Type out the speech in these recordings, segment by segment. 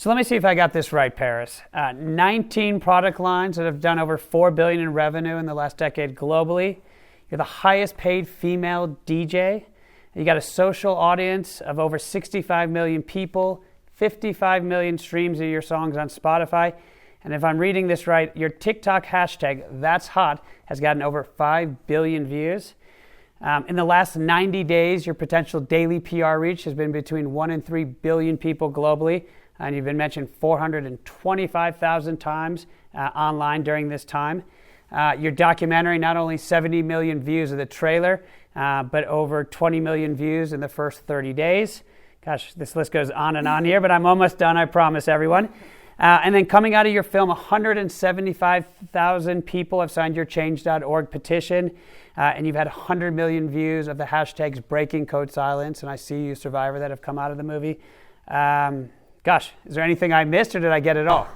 So let me see if I got this right, Paris. 19 product lines that have done over $4 billion in revenue in the last decade globally. You're the highest paid female DJ. You got a social audience of over 65 million people, 55 million streams of your songs on Spotify. And if I'm reading this right, your TikTok hashtag, that's hot, has gotten over 5 billion views. In the last 90 days, your potential daily PR reach has been between 1 and 3 billion people globally. And you've been mentioned 425,000 times online during this time. Your documentary, not only 70 million views of the trailer, but over 20 million views in the first 30 days. Gosh, this list goes on and on here, but I'm almost done, I promise everyone. And then coming out of your film, 175,000 people have signed your change.org petition, and you've had 100 million views of the hashtags Breaking Code Silence and I See You Survivor that have come out of the movie. Gosh, is there anything I missed, or did I get it all?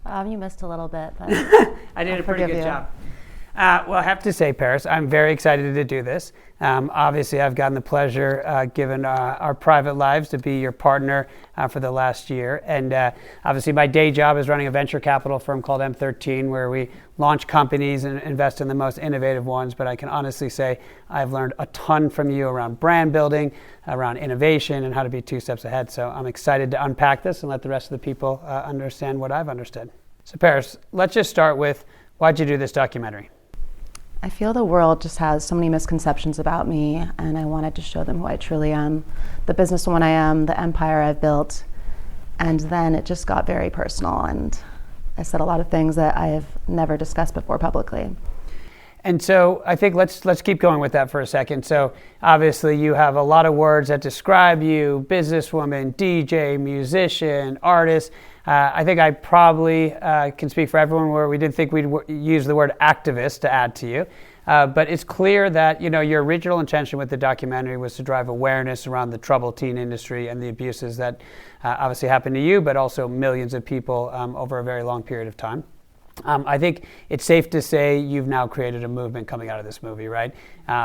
You missed a little bit, but I did a pretty good job. Well, I have to say, Paris, I'm very excited to do this. Obviously, I've gotten the pleasure, given our private lives, to be your partner for the last year. And obviously, my day job is running a venture capital firm called M13, where we launch companies and invest in the most innovative ones. But I can honestly say I've learned a ton from you around brand building, around innovation, and how to be 2 steps ahead. So I'm excited to unpack this and let the rest of the people understand what I've understood. So Paris, let's just start with, why'd you do this documentary? I feel the world just has so many misconceptions about me, and I wanted to show them who I truly am, the businesswoman I am, the empire I've built. And then it just got very personal, and I said a lot of things that I have never discussed before publicly. And so I think let's keep going with that for a second. So obviously you have a lot of words that describe you: businesswoman, DJ, musician, artist. I think I probably can speak for everyone where we didn't think we'd use the word activist to add to you. But it's clear that, you know, your original intention with the documentary was to drive awareness around the troubled teen industry and the abuses that obviously happened to you, but also millions of people over a very long period of time. I think it's safe to say you've now created a movement coming out of this movie, right?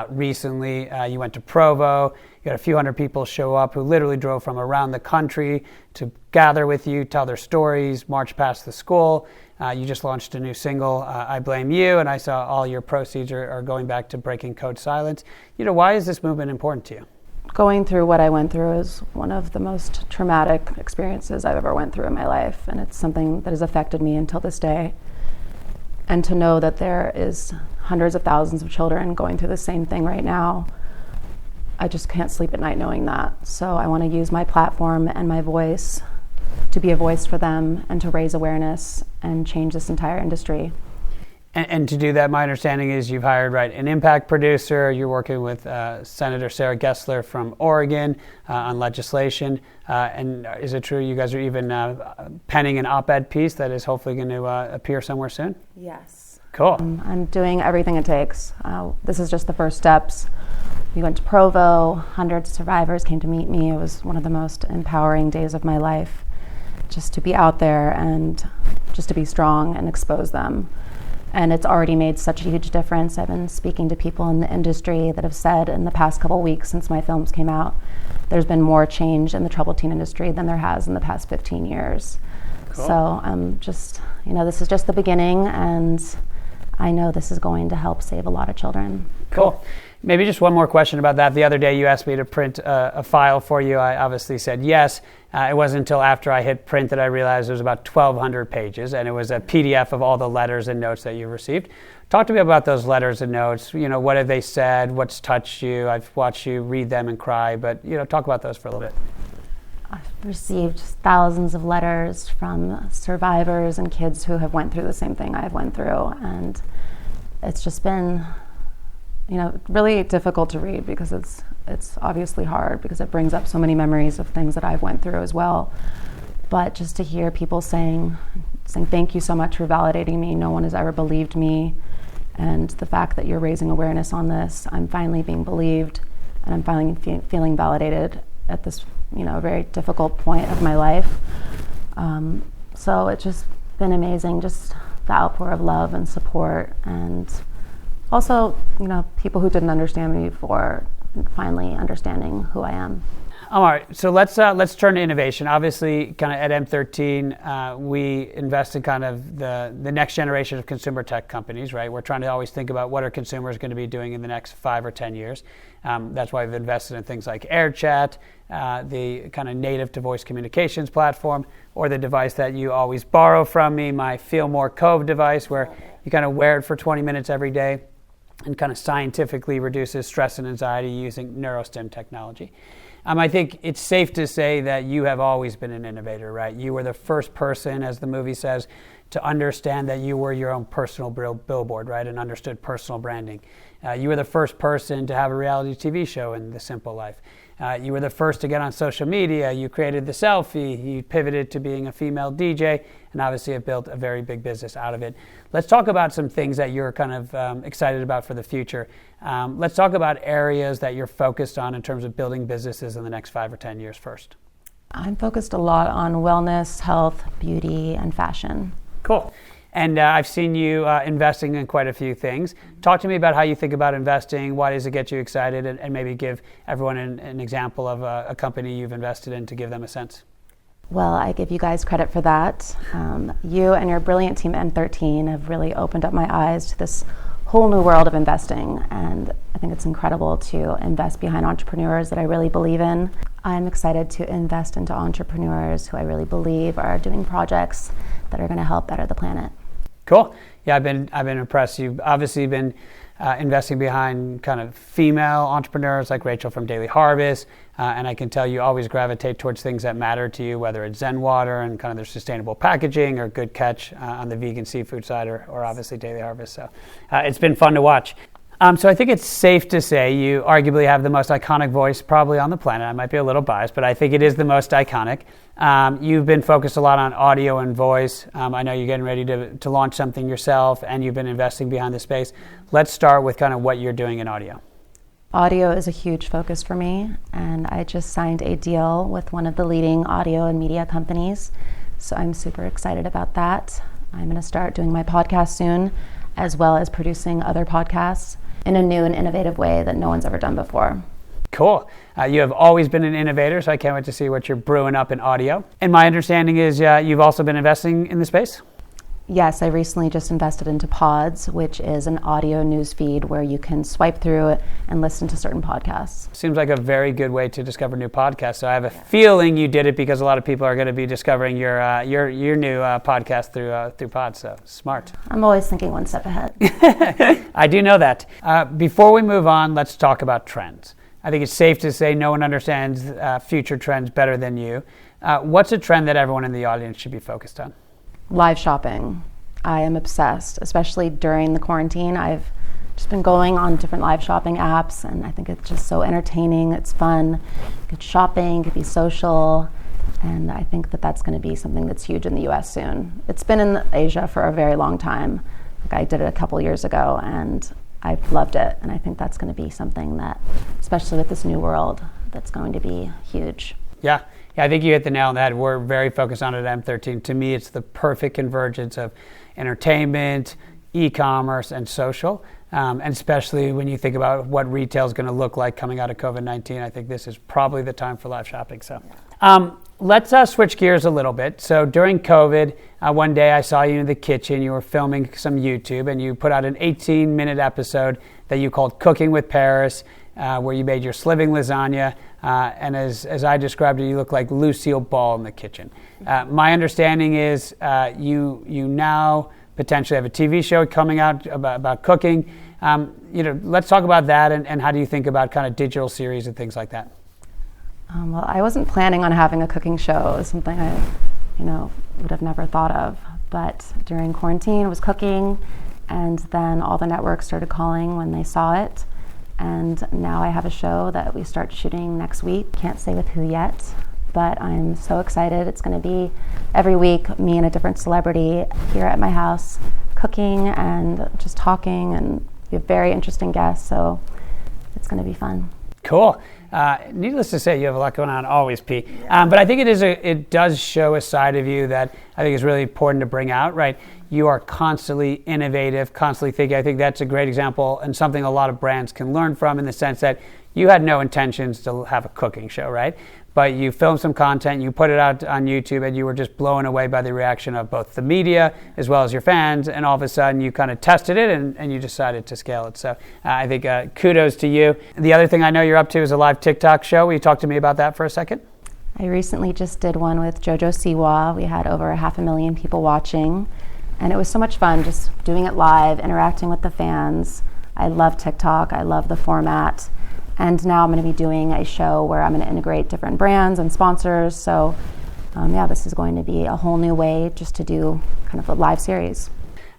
Recently, you went to Provo. You had a few hundred people show up who literally drove from around the country to gather with you, tell their stories, march past the school. You just launched a new single, I Blame You, and I saw all your proceeds are going back to Breaking Code Silence. You know, why is this movement important to you? Going through what I went through is one of the most traumatic experiences I've ever went through in my life, and it's something that has affected me until this day. And to know that there is hundreds of thousands of children going through the same thing right now, I just can't sleep at night knowing that. So I want to use my platform and my voice to be a voice for them and to raise awareness and change this entire industry. And to do that, my understanding is you've hired an impact producer. You're working with Senator Sarah Gessler from Oregon on legislation. And is it true you guys are even penning an op-ed piece that is hopefully going to appear somewhere soon? Yes. Cool. I'm doing everything it takes. This is just the first steps. We went to Provo. Hundreds of survivors came to meet me. It was one of the most empowering days of my life, just to be out there and just to be strong and expose them. And it's already made such a huge difference. I've been speaking to people in the industry that have said in the past couple of weeks since my films came out, there's been more change in the troubled teen industry than there has in the past 15 years. Cool. So just, this is just the beginning, and I know this is going to help save a lot of children. Cool. Maybe just one more question about that. The other day you asked me to print a file for you. I obviously said yes. It wasn't until after I hit print that I realized it was about 1,200 pages, and it was a PDF of all the letters and notes that you received. Talk to me about those letters and notes. What have they said? What's touched you? I've watched you read them and cry, but talk about those for a little bit. I've received thousands of letters from survivors and kids who have went through the same thing I've went through, and it's just been really difficult to read because it's obviously hard because it brings up so many memories of things that I've went through as well. But just to hear people saying thank you so much for validating me. No one has ever believed me, and the fact that you're raising awareness on this, I'm finally being believed, and I'm finally feeling validated at this very difficult point of my life. So it's just been amazing, just the outpour of love and support, and also, people who didn't understand me before finally understanding who I am. All right, so let's turn to innovation. Obviously, kind of at M13, we invest in kind of the next generation of consumer tech companies, right? We're trying to always think about what are consumers going to be doing in the next 5 or 10 years. That's why we've invested in things like AirChat, the kind of native to voice communications platform, or the device that you always borrow from me, my Feel More Cove device, where you kind of wear it for 20 minutes every day and kind of scientifically reduces stress and anxiety using neurostim technology. I think it's safe to say that you have always been an innovator, right? You were the first person, as the movie says, to understand that you were your own personal billboard, right, and understood personal branding. You were the first person to have a reality TV show in The Simple Life. You were the first to get on social media. You created the selfie. You pivoted to being a female DJ, and obviously have built a very big business out of it. Let's talk about some things that you're kind of excited about for the future. Let's talk about areas that you're focused on in terms of building businesses in the next 5 or 10 years first. I'm focused a lot on wellness, health, beauty, and fashion. Cool. And I've seen you investing in quite a few things. Talk to me about how you think about investing. Why does it get you excited? And maybe give everyone an example of a company you've invested in to give them a sense. Well, I give you guys credit for that. You and your brilliant team at M13 have really opened up my eyes to this whole new world of investing. And I think it's incredible to invest behind entrepreneurs that I really believe in. I'm excited to invest into entrepreneurs who I really believe are doing projects that are going to help better the planet. Cool. Yeah, I've been impressed. You've obviously been investing behind kind of female entrepreneurs like Rachel from Daily Harvest, and I can tell you always gravitate towards things that matter to you, whether it's Zen Water and kind of their sustainable packaging, or Good Catch on the vegan seafood side, or obviously Daily Harvest. So it's been fun to watch. So I think it's safe to say you arguably have the most iconic voice probably on the planet. I might be a little biased, but I think it is the most iconic. You've been focused a lot on audio and voice. I know you're getting ready to launch something yourself, and you've been investing behind the space. Let's start with kind of what you're doing in audio. Audio is a huge focus for me, and I just signed a deal with one of the leading audio and media companies, so I'm super excited about that. I'm going to start doing my podcast soon, as well as producing other podcasts in a new and innovative way that no one's ever done before. Cool. You have always been an innovator, so I can't wait to see what you're brewing up in audio. And my understanding is you've also been investing in the space? Yes, I recently just invested into Pods, which is an audio news feed where you can swipe through it and listen to certain podcasts. Seems like a very good way to discover new podcasts. So I have a feeling you did it because a lot of people are going to be discovering your new podcast through Pods. So smart. I'm always thinking one step ahead. I do know that. Before we move on, let's talk about trends. I think it's safe to say no one understands future trends better than you. What's a trend that everyone in the audience should be focused on? Live shopping. I am obsessed, especially during the quarantine. I've just been going on different live shopping apps, and I think it's just so entertaining. It's fun. Good shopping, could be social, and I think that that's going to be something that's huge in the US soon. It's been in Asia for a very long time. Like, I did it a couple years ago, and I've loved it, and I think that's going to be something that, especially with this new world, that's going to be huge. Yeah, I think you hit the nail on the head. We're very focused on it at M13. To me, it's the perfect convergence of entertainment, e-commerce, and social. And especially when you think about what retail is going to look like coming out of COVID-19, I think this is probably the time for live shopping. So let's switch gears a little bit. So during COVID, one day I saw you in the kitchen. You were filming some YouTube, and you put out an 18-minute episode that you called Cooking with Paris, where you made your sliving lasagna. And as I described it, you look like Lucille Ball in the kitchen. My understanding is you now potentially have a TV show coming out about cooking. Let's talk about that, and how do you think about kind of digital series and things like that? Well, I wasn't planning on having a cooking show. It was something I, would have never thought of. But during quarantine, I was cooking, and then all the networks started calling when they saw it. And now I have a show that we start shooting next week. Can't say with who yet, but I'm so excited. It's going to be every week, me and a different celebrity here at my house, cooking and just talking, and we have very interesting guests, so it's going to be fun. Cool. Needless to say, you have a lot going on always, P. But I think it does show a side of you that I think is really important to bring out, right? You are constantly innovative, constantly thinking. I think that's a great example and something a lot of brands can learn from, in the sense that you had no intentions to have a cooking show, right? But you filmed some content, you put it out on YouTube, and you were just blown away by the reaction of both the media as well as your fans, and all of a sudden you kind of tested it and you decided to scale it. So I think kudos to you. The other thing I know you're up to is a live TikTok show. Will you talk to me about that for a second? I recently just did one with JoJo Siwa. We had over 500,000 people watching, and it was so much fun just doing it live, interacting with the fans. I love TikTok, I love the format. And now I'm going to be doing a show where I'm going to integrate different brands and sponsors. So this is going to be a whole new way just to do kind of a live series.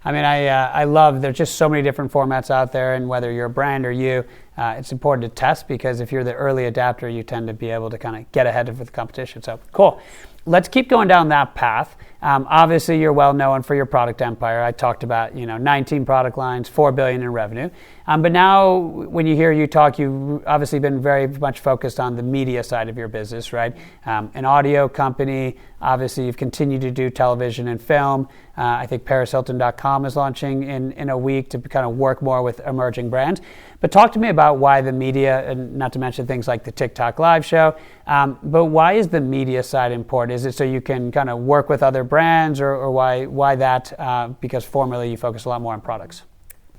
I mean, I love, there's just so many different formats out there, and whether you're a brand or you, it's important to test, because if you're the early adapter, you tend to be able to kind of get ahead of the competition. So cool. Let's keep going down that path. Obviously, you're well known for your product empire. I talked about 19 product lines, $4 billion in revenue. But now, when you hear you talk, you've obviously been very much focused on the media side of your business, right? An audio company. Obviously, you've continued to do television and film. I think ParisHilton.com is launching in a week to kind of work more with emerging brands. But talk to me about why the media, and not to mention things like the TikTok live show, but why is the media side important? Is it so you can kind of work with other brands, or why that? Because formerly you focus a lot more on products.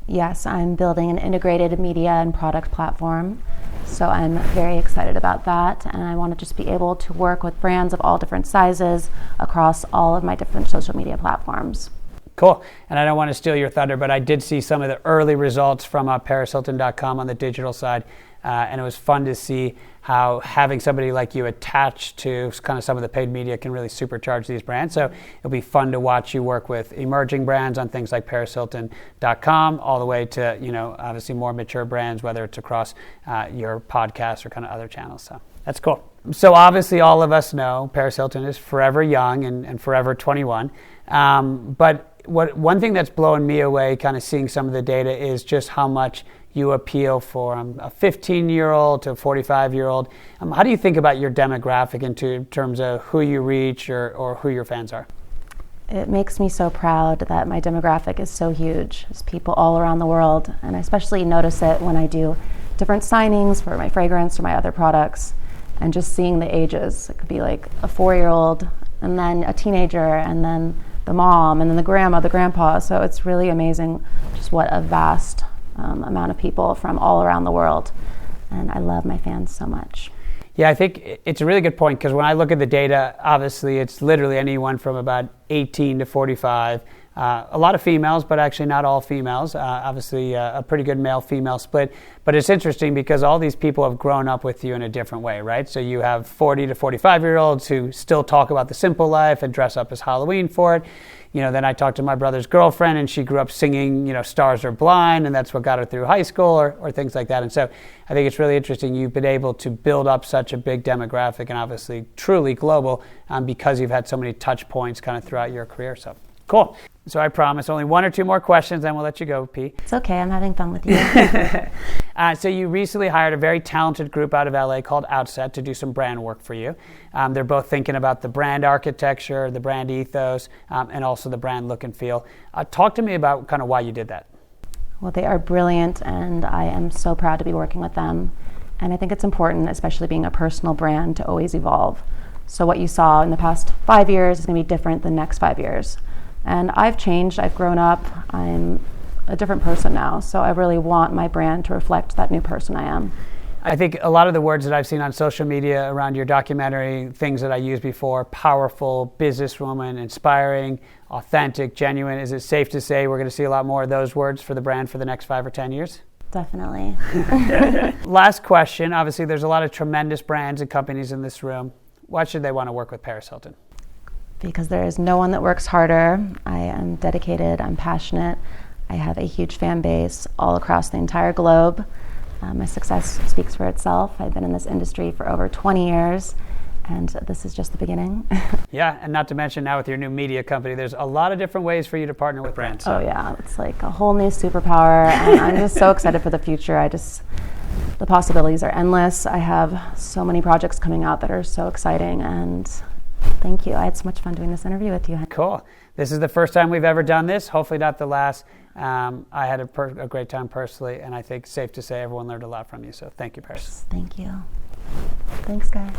Yes, I'm building an integrated media and product platform. So I'm very excited about that, and I want to just be able to work with brands of all different sizes across all of my different social media platforms. Cool. And I don't want to steal your thunder, but I did see some of the early results from ParisHilton.com on the digital side, and it was fun to see how having somebody like you attached to kind of some of the paid media can really supercharge these brands. So it'll be fun to watch you work with emerging brands on things like ParisHilton.com, all the way to obviously more mature brands, whether it's across your podcast or kind of other channels. So that's cool. So obviously all of us know Paris Hilton is forever young and forever 21. But one thing that's blowing me away, kind of seeing some of the data, is just how much you appeal for a 15-year-old to a 45-year-old. How do you think about your demographic in terms of who you reach or who your fans are? It makes me so proud that my demographic is so huge. It's people all around the world, and I especially notice it when I do different signings for my fragrance or my other products, and just seeing the ages. It could be like a 4-year-old, and then a teenager, and then the mom, and then the grandma, the grandpa. So it's really amazing just what a vast amount of people from all around the world. And I love my fans so much. Yeah, I think it's a really good point, because when I look at the data, obviously it's literally anyone from about 18 to 45. A lot of females, but actually not all females. Obviously a pretty good male-female split. But it's interesting because all these people have grown up with you in a different way, right? So you have 40 to 45-year-olds who still talk about the simple life and dress up as Halloween for it. Then I talked to my brother's girlfriend, and she grew up singing, Stars Are Blind, and that's what got her through high school, or things like that. And so I think it's really interesting you've been able to build up such a big demographic, and obviously truly global, because you've had so many touch points kind of throughout your career. So cool. So I promise only one or two more questions, then we'll let you go, P. It's okay. I'm having fun with you. So you recently hired a very talented group out of LA called Outset to do some brand work for you. They're both thinking about the brand architecture, the brand ethos, and also the brand look and feel. Talk to me about kind of why you did that. Well, they are brilliant, and I am so proud to be working with them. And I think it's important, especially being a personal brand, to always evolve. So what you saw in the past 5 years is going to be different the next 5 years. And I've changed, I've grown up, I'm a different person now, so I really want my brand to reflect that new person I am. I think a lot of the words that I've seen on social media around your documentary, things that I used before: powerful, businesswoman, inspiring, authentic, genuine. Is it safe to say we're going to see a lot more of those words for the brand for the next 5 or 10 years? Definitely. Last question. Obviously, there's a lot of tremendous brands and companies in this room. Why should they want to work with Paris Hilton? Because there is no one that works harder. I am dedicated, I'm passionate. I have a huge fan base all across the entire globe. My success speaks for itself. I've been in this industry for over 20 years, and this is just the beginning. Yeah, and not to mention now with your new media company, there's a lot of different ways for you to partner with brands. So. Oh yeah, it's like a whole new superpower, and I'm just so excited for the future. The possibilities are endless. I have so many projects coming out that are so exciting, and Thank you. I had so much fun doing this interview with you. Cool. This is the first time we've ever done this. Hopefully not the last. I had a great time personally, and I think safe to say everyone learned a lot from you. So thank you, Paris. Thank you. Thanks, guys.